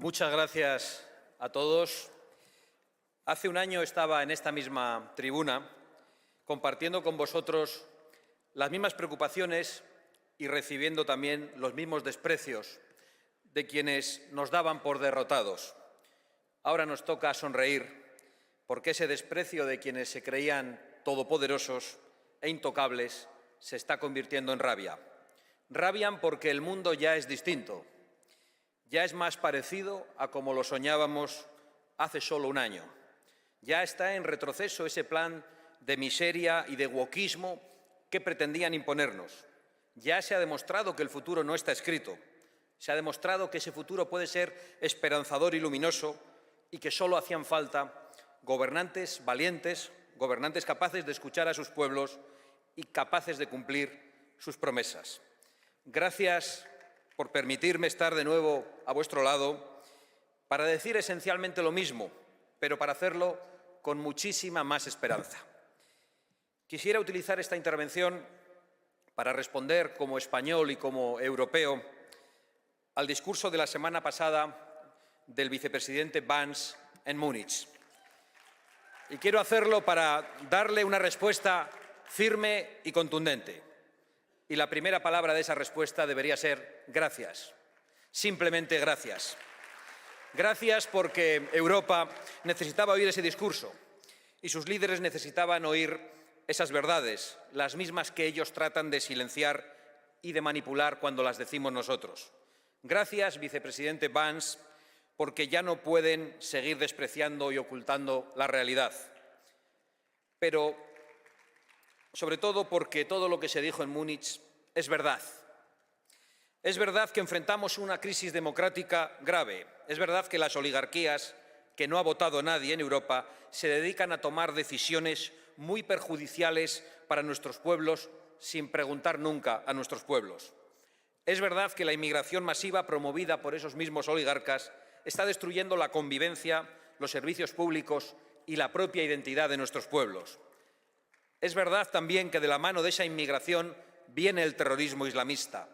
Muchas gracias a todos. Hace un año estaba en esta misma tribuna compartiendo con vosotros las mismas preocupaciones y recibiendo también los mismos desprecios de quienes nos daban por derrotados. Ahora nos toca sonreír porque ese desprecio de quienes se creían todopoderosos e intocables se está convirtiendo en rabia. Rabian porque el mundo ya es distinto. Ya es más parecido a como lo soñábamos hace solo un año. Ya está en retroceso ese plan de miseria y de wokismo que pretendían imponernos. Ya se ha demostrado que el futuro no está escrito. Se ha demostrado que ese futuro puede ser esperanzador y luminoso y que solo hacían falta gobernantes valientes, gobernantes capaces de escuchar a sus pueblos y capaces de cumplir sus promesas. Gracias por permitirme estar de nuevo a vuestro lado para decir esencialmente lo mismo, pero para hacerlo con muchísima más esperanza. Quisiera utilizar esta intervención para responder como español y como europeo al discurso de la semana pasada del vicepresidente Vance en Múnich. Y quiero hacerlo para darle una respuesta firme y contundente. Y la primera palabra de esa respuesta debería ser gracias. Simplemente gracias. Gracias porque Europa necesitaba oír ese discurso y sus líderes necesitaban oír esas verdades, las mismas que ellos tratan de silenciar y de manipular cuando las decimos nosotros. Gracias, vicepresidente Vance, porque ya no pueden seguir despreciando y ocultando la realidad. Pero sobre todo porque todo lo que se dijo en Múnich es verdad. Es verdad que enfrentamos una crisis democrática grave. Es verdad que las oligarquías, que no ha votado nadie en Europa, se dedican a tomar decisiones muy perjudiciales para nuestros pueblos sin preguntar nunca a nuestros pueblos. Es verdad que la inmigración masiva promovida por esos mismos oligarcas está destruyendo la convivencia, los servicios públicos y la propia identidad de nuestros pueblos. Es verdad también que de la mano de esa inmigración viene el terrorismo islamista,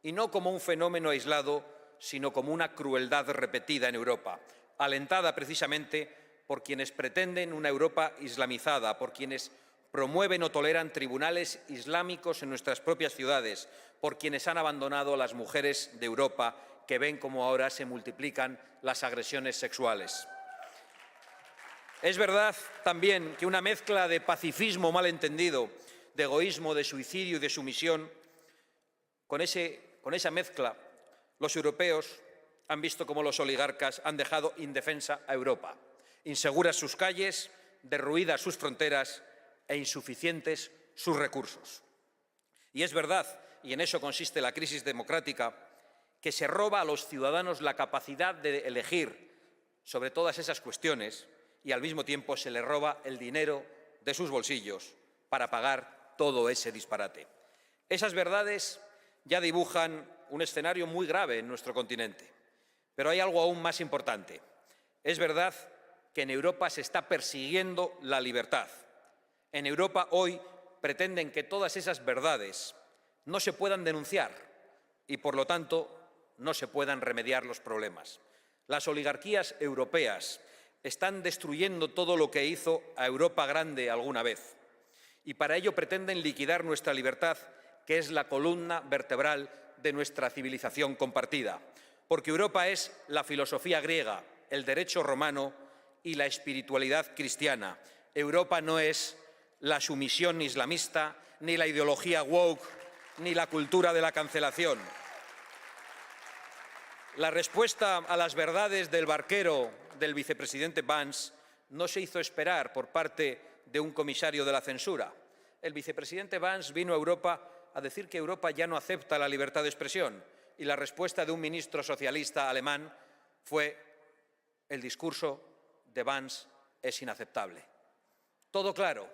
y no como un fenómeno aislado, sino como una crueldad repetida en Europa, alentada precisamente por quienes pretenden una Europa islamizada, por quienes promueven o toleran tribunales islámicos en nuestras propias ciudades, por quienes han abandonado a las mujeres de Europa, que ven cómo ahora se multiplican las agresiones sexuales. Es verdad también que una mezcla de pacifismo malentendido, de egoísmo, de suicidio y de sumisión, con esa mezcla, los europeos han visto cómo los oligarcas han dejado indefensa a Europa, inseguras sus calles, derruidas sus fronteras e insuficientes sus recursos. Y es verdad, y en eso consiste la crisis democrática, que se roba a los ciudadanos la capacidad de elegir sobre todas esas cuestiones y al mismo tiempo se les roba el dinero de sus bolsillos para pagar todo ese disparate. Esas verdades ya dibujan un escenario muy grave en nuestro continente. Pero hay algo aún más importante. Es verdad que en Europa se está persiguiendo la libertad. En Europa hoy pretenden que todas esas verdades no se puedan denunciar y, por lo tanto, no se puedan remediar los problemas. Las oligarquías europeas están destruyendo todo lo que hizo a Europa grande alguna vez y para ello pretenden liquidar nuestra libertad, que es la columna vertebral de nuestra civilización compartida. Porque Europa es la filosofía griega, el derecho romano y la espiritualidad cristiana. Europa no es la sumisión islamista, ni la ideología woke, ni la cultura de la cancelación. La respuesta a las verdades del barquero del vicepresidente Vance no se hizo esperar por parte de un comisario de la censura. El vicepresidente Vance vino a Europa a decir que Europa ya no acepta la libertad de expresión y la respuesta de un ministro socialista alemán fue: el discurso de Vance es inaceptable. Todo claro.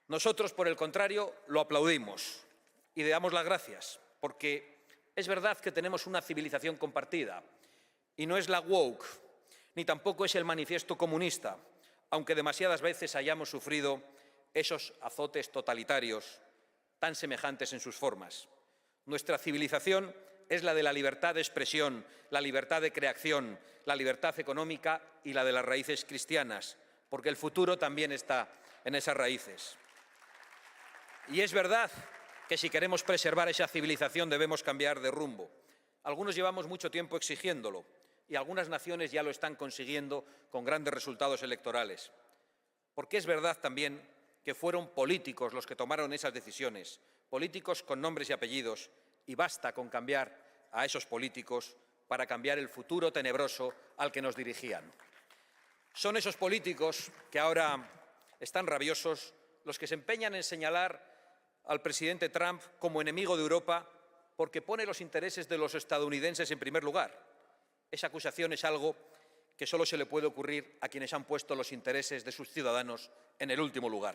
Nosotros, por el contrario, lo aplaudimos y le damos las gracias, porque es verdad que tenemos una civilización compartida y no es la woke, ni tampoco es el manifiesto comunista, aunque demasiadas veces hayamos sufrido esos azotes totalitarios tan semejantes en sus formas. Nuestra civilización es la de la libertad de expresión, la libertad de creación, la libertad económica y la de las raíces cristianas, porque el futuro también está en esas raíces. Y es verdad que si queremos preservar esa civilización debemos cambiar de rumbo. Algunos llevamos mucho tiempo exigiéndolo y algunas naciones ya lo están consiguiendo con grandes resultados electorales. Porque es verdad también que fueron políticos los que tomaron esas decisiones, políticos con nombres y apellidos, y basta con cambiar a esos políticos para cambiar el futuro tenebroso al que nos dirigían. Son esos políticos que ahora están rabiosos los que se empeñan en señalar al presidente Trump como enemigo de Europa porque pone los intereses de los estadounidenses en primer lugar. Esa acusación es algo que solo se le puede ocurrir a quienes han puesto los intereses de sus ciudadanos en el último lugar.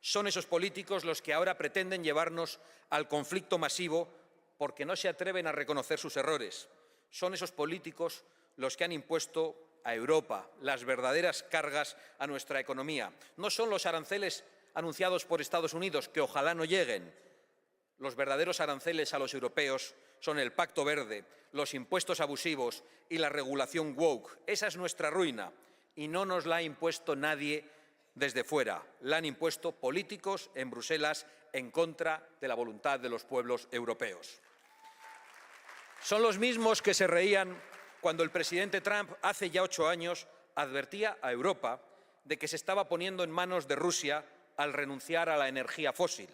Son esos políticos los que ahora pretenden llevarnos al conflicto masivo porque no se atreven a reconocer sus errores. Son esos políticos los que han impuesto a Europa las verdaderas cargas a nuestra economía. No son los aranceles anunciados por Estados Unidos, que ojalá no lleguen. Los verdaderos aranceles a los europeos son el Pacto Verde, los impuestos abusivos y la regulación woke. Esa es nuestra ruina y no nos la ha impuesto nadie desde fuera. La han impuesto políticos en Bruselas en contra de la voluntad de los pueblos europeos. Son los mismos que se reían cuando el presidente Trump hace ya 8 años advertía a Europa de que se estaba poniendo en manos de Rusia al renunciar a la energía fósil.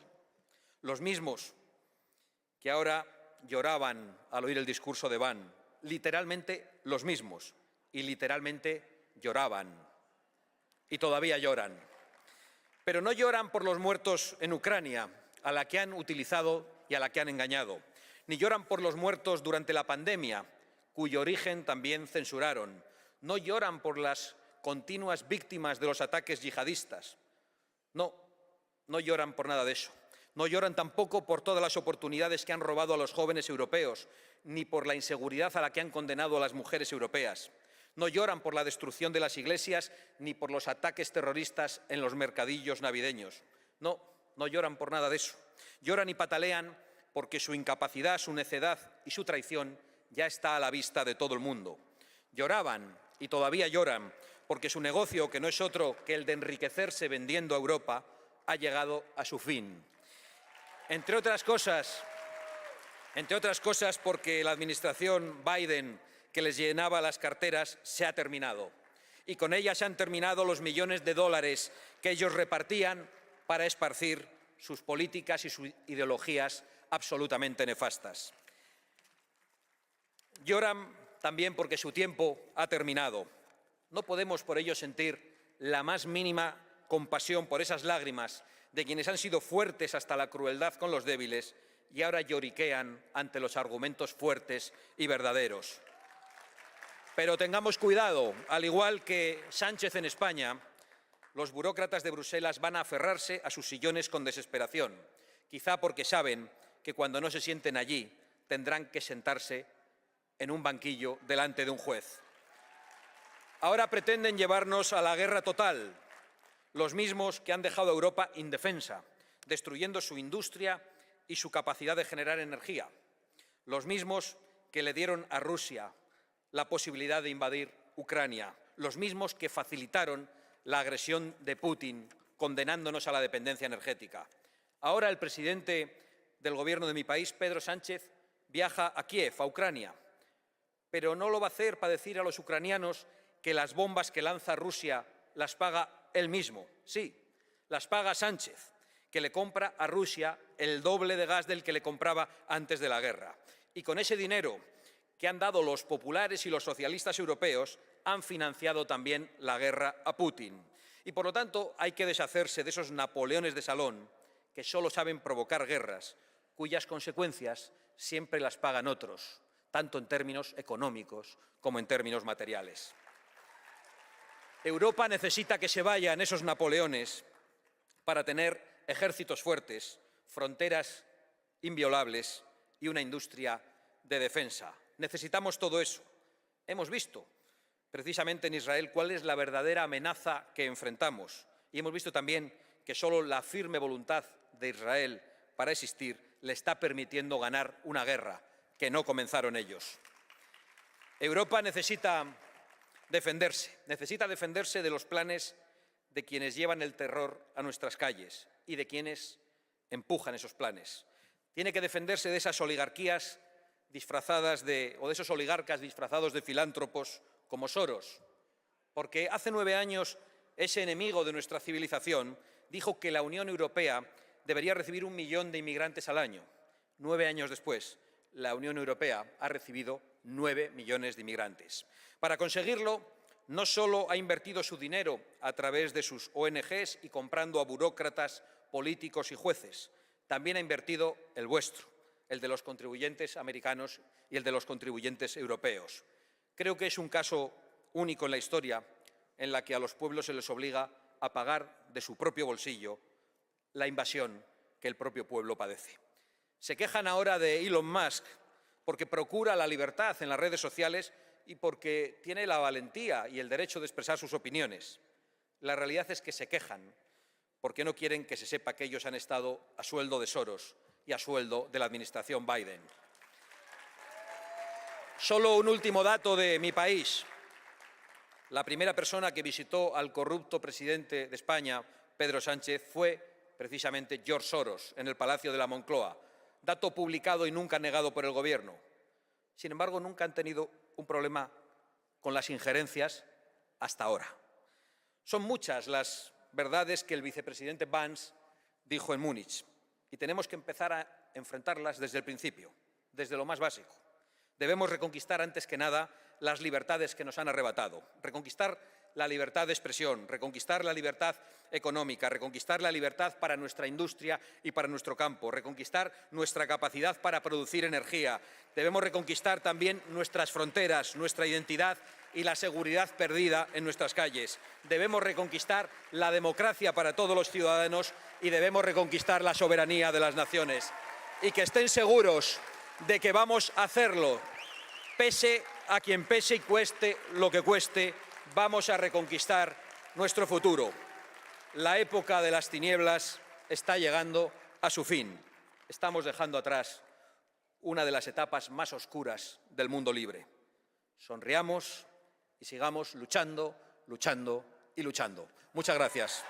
Los mismos que ahora lloraban al oír el discurso de Ban, literalmente los mismos, y literalmente lloraban, y todavía lloran. Pero no lloran por los muertos en Ucrania, a la que han utilizado y a la que han engañado, ni lloran por los muertos durante la pandemia, cuyo origen también censuraron. No lloran por las continuas víctimas de los ataques yihadistas. No, no lloran por nada de eso. No lloran tampoco por todas las oportunidades que han robado a los jóvenes europeos, ni por la inseguridad a la que han condenado a las mujeres europeas. No lloran por la destrucción de las iglesias, ni por los ataques terroristas en los mercadillos navideños. No, no lloran por nada de eso. Lloran y patalean porque su incapacidad, su necedad y su traición ya está a la vista de todo el mundo. Lloraban y todavía lloran porque su negocio, que no es otro que el de enriquecerse vendiendo a Europa, ha llegado a su fin. Entre otras cosas porque la administración Biden, que les llenaba las carteras, se ha terminado. Y con ella se han terminado los millones de dólares que ellos repartían para esparcir sus políticas y sus ideologías absolutamente nefastas. Lloran también porque su tiempo ha terminado. No podemos por ello sentir la más mínima compasión por esas lágrimas de quienes han sido fuertes hasta la crueldad con los débiles y ahora lloriquean ante los argumentos fuertes y verdaderos. Pero tengamos cuidado, al igual que Sánchez en España, los burócratas de Bruselas van a aferrarse a sus sillones con desesperación, quizá porque saben que cuando no se sienten allí tendrán que sentarse en un banquillo delante de un juez. Ahora pretenden llevarnos a la guerra total, los mismos que han dejado a Europa indefensa, destruyendo su industria y su capacidad de generar energía, los mismos que le dieron a Rusia la posibilidad de invadir Ucrania, los mismos que facilitaron la agresión de Putin, condenándonos a la dependencia energética. Ahora el presidente del Gobierno de mi país, Pedro Sánchez, viaja a Kiev, a Ucrania, pero no lo va a hacer para decir a los ucranianos que las bombas que lanza Rusia las paga él mismo. Sí, las paga Sánchez, que le compra a Rusia el doble de gas del que le compraba antes de la guerra. Y con ese dinero que han dado los populares y los socialistas europeos, han financiado también la guerra a Putin. Y, por lo tanto, hay que deshacerse de esos Napoleones de salón que solo saben provocar guerras, cuyas consecuencias siempre las pagan otros, tanto en términos económicos como en términos materiales. Europa necesita que se vayan esos Napoleones para tener ejércitos fuertes, fronteras inviolables y una industria de defensa. Necesitamos todo eso. Hemos visto precisamente en Israel cuál es la verdadera amenaza que enfrentamos y hemos visto también que solo la firme voluntad de Israel para existir le está permitiendo ganar una guerra que no comenzaron ellos. Europa necesita defenderse de los planes de quienes llevan el terror a nuestras calles y de quienes empujan esos planes. Tiene que defenderse de esas oligarquías disfrazadas o de esos oligarcas disfrazados de filántropos como Soros, porque hace 9 años ese enemigo de nuestra civilización dijo que la Unión Europea debería recibir 1 millón de inmigrantes al año. 9 años después, la Unión Europea ha recibido 9 millones de inmigrantes. Para conseguirlo, no solo ha invertido su dinero a través de sus ONGs y comprando a burócratas, políticos y jueces, también ha invertido el vuestro, el de los contribuyentes americanos y el de los contribuyentes europeos. Creo que es un caso único en la historia en la que a los pueblos se les obliga a pagar de su propio bolsillo la invasión que el propio pueblo padece. Se quejan ahora de Elon Musk porque procura la libertad en las redes sociales y porque tiene la valentía y el derecho de expresar sus opiniones. La realidad es que se quejan porque no quieren que se sepa que ellos han estado a sueldo de Soros y a sueldo de la administración Biden. Solo un último dato de mi país. La primera persona que visitó al corrupto presidente de España, Pedro Sánchez, fue precisamente George Soros, en el Palacio de la Moncloa. Dato publicado y nunca negado por el Gobierno. Sin embargo, nunca han tenido un problema con las injerencias hasta ahora. Son muchas las verdades que el vicepresidente Vance dijo en Múnich y tenemos que empezar a enfrentarlas desde el principio, desde lo más básico. Debemos reconquistar antes que nada las libertades que nos han arrebatado, reconquistar la libertad de expresión, reconquistar la libertad económica, reconquistar la libertad para nuestra industria y para nuestro campo, reconquistar nuestra capacidad para producir energía. Debemos reconquistar también nuestras fronteras, nuestra identidad y la seguridad perdida en nuestras calles. Debemos reconquistar la democracia para todos los ciudadanos y debemos reconquistar la soberanía de las naciones. Y que estén seguros de que vamos a hacerlo, pese a quien pese y cueste lo que cueste. Vamos a reconquistar nuestro futuro. La época de las tinieblas está llegando a su fin. Estamos dejando atrás una de las etapas más oscuras del mundo libre. Sonriamos y sigamos luchando, luchando y luchando. Muchas gracias.